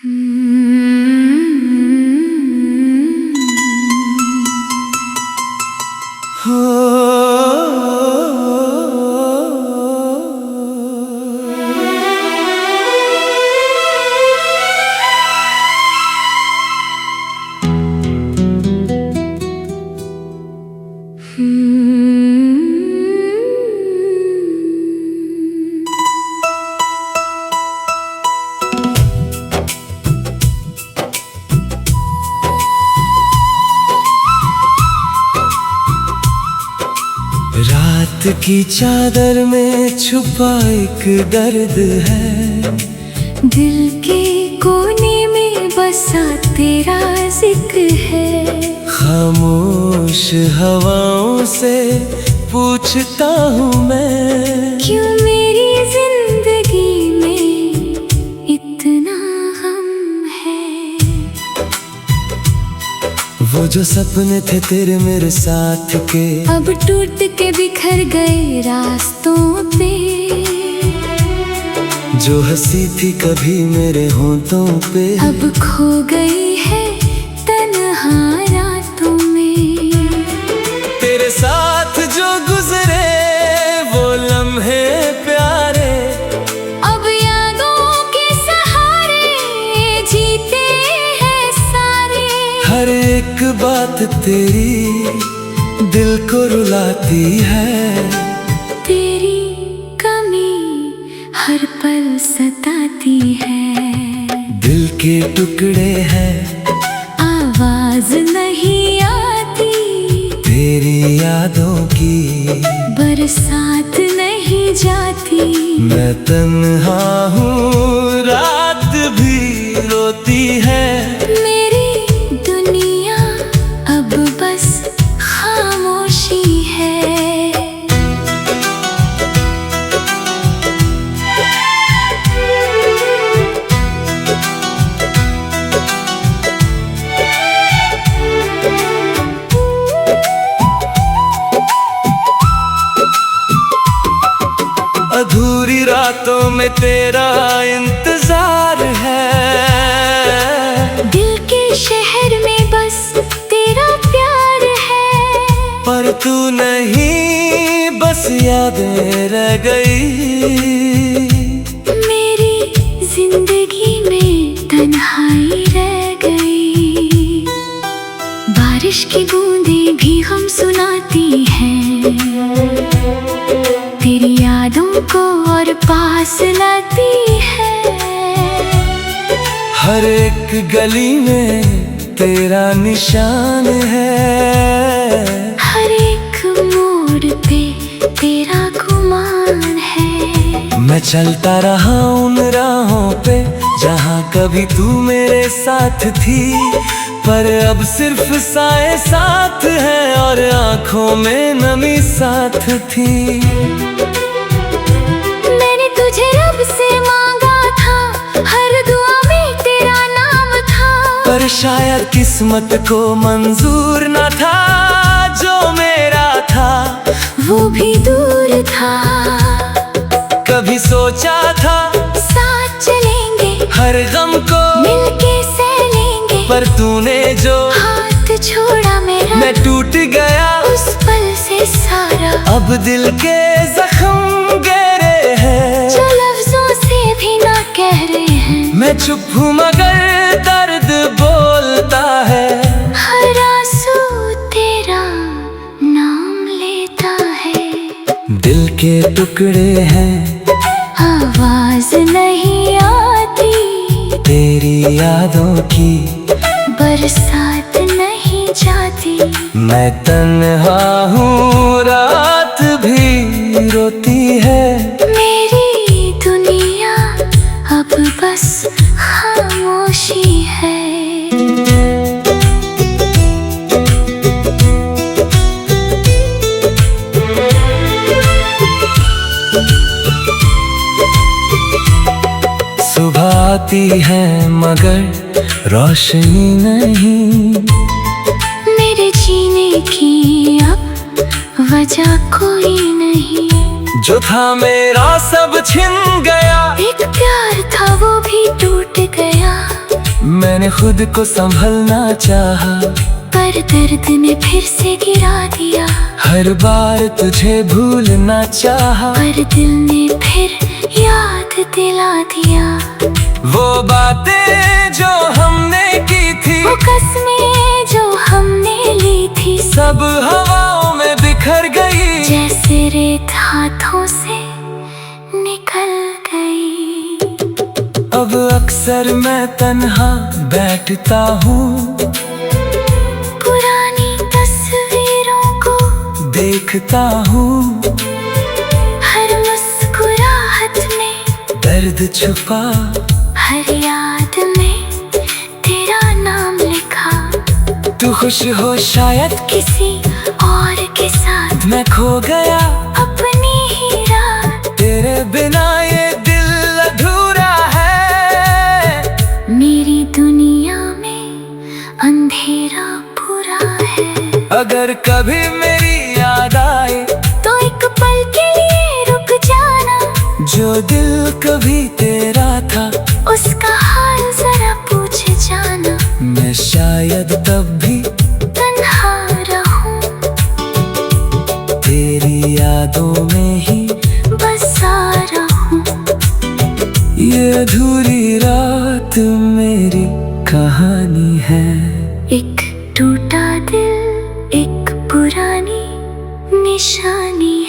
रात की चादर में छुपा एक दर्द है, दिल के कोने में बसा तेरा जिक्र है। खामोश हवाओं से पूछता हूँ मैं, क्यों मेरी जिंदगी में इतना गम है। वो जो सपने थे तेरे मेरे साथ के अब टूट के बिखर गए रास्तों पे। जो हंसी थी कभी मेरे होठों पे, अब खो गई है तन्हा रातों में। तेरे साथ जो गुजरे वो लम्हे प्यारे, अब यादों के सहारे जीते हैं सारे। हर एक बात तेरी दिल को रुलाती है, तेरी कमी हर पल सताती है। दिल के टुकड़े हैं, आवाज नहीं आती, तेरी यादों की बरसात नहीं जाती। मैं तन्हा हूँ रात भी रोती है, मेरी दुनिया अब बस खामोशी है। अधूरी रातों में तेरा इंतजार है, दिल के शहर में बस तेरा प्यार है। पर तू नहीं बस यादें रह गई। मेरी जिंदगी में तन्हाई रह गई। बारिश की बूंदें भी हम सुनाती हैं, तेरी यादों को और पास लाती है। हर एक गली में तेरा निशान है, हर एक मोड़ पे तेरा गुमान है। मैं चलता रहा उन राहों पे जहाँ कभी तू मेरे साथ थी, पर अब सिर्फ साए साथ हैं और आंखों में नमी साथ थी। मैंने तुझे रब से मांगा था, हर दुआ में तेरा नाम था, पर शायद किस्मत को मंजूर न था। जो मेरा था वो भी दूर था। कभी सोचा था साथ चलेंगे, हर गम को मिलके सह लेंगे, पर तूने जो हाथ छोड़ा मेरा, मैं टूट गया उस पल से सारा। अब दिल के जख्म गहरे हैं, जो लफ्जों से भी ना कह रहे हैं। मैं चुप हूँ मगर दर्द बोलता है, हर आंसू तेरा नाम लेता है। दिल के टुकड़े हैं, आवाज नहीं आती, तेरी यादों की बरसात नहीं जाती। मैं तन्हा हूँ रात भी रोती है, मेरी दुनिया अब बस खामोशी है। सुबह आती है मगर रोशनी नहीं, मेरे जीने की अब वजह कोई नहीं। जो था मेरा सब छिन गया, एक प्यार था वो भी टूट गया। मैंने खुद को संभलना चाहा, पर दर्द ने फिर से गिरा दिया। हर बार तुझे भूलना चाहा, पर दिल ने फिर याद दिला दिया। वो बातें जो हमने की थी, वो कस्में जो हमने ली थी, सब हवाओं में बिखर गई, जैसे रेत हाथों से निकल गई। अब अक्सर मैं तन्हा बैठता हूँ, पुरानी तस्वीरों को देखता हूँ, हर मुस्कुराहट में दर्द छुपा, हर याद में तेरा नाम लिखा। तू खुश हो शायद किसी और के साथ, मैं खो गया अपनी ही रात। तेरे बिना ये दिल अधूरा है, मेरी दुनिया में अंधेरा पूरा है। अगर कभी मेरी याद आए तो एक पल के लिए रुक जाना, जो दिल कभी तेरा था, उसका हाल जरा पूछ जाना। मैं शायद तब भी तन्हा रहूं, तेरी यादों में ही बसा रहूं। ये अधूरी रात मेरी कहानी है। एक टूटा दिल, एक पुरानी निशानी।